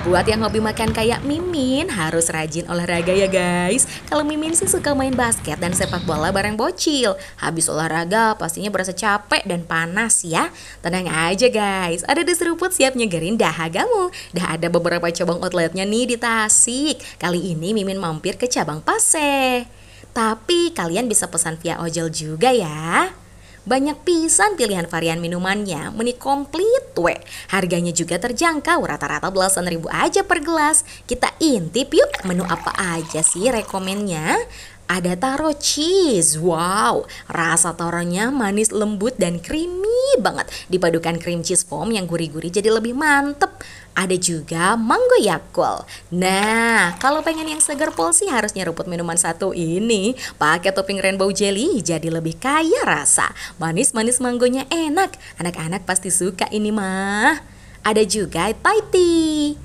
Buat yang hobi makan kayak Mimin, harus rajin olahraga ya guys. Kalau Mimin sih suka main basket dan sepak bola bareng bocil. Habis olahraga pastinya berasa capek dan panas ya. Tenang aja guys, ada di seruput siap nyegerin dahagamu. Dah ada beberapa cabang outletnya nih di Tasik. Kali ini Mimin mampir ke cabang Paseh. Tapi kalian bisa pesan via ojol juga ya. Banyak pisan pilihan varian minumannya, meni komplit we. Harganya juga terjangkau, rata-rata belasan ribu aja per gelas. Kita intip yuk, menu apa aja sih rekomennya? Ada taro cheese, wow, rasa taronya manis lembut dan creamy banget. Dipadukan cream cheese foam yang gurih-gurih jadi lebih mantep. Ada juga mango yakul. Nah, kalau pengen yang segar pol sih harus nyeruput minuman satu ini. Pakai topping rainbow jelly jadi lebih kaya rasa. Manis-manis manggonya enak. Anak-anak pasti suka ini mah. Ada juga Thai tea.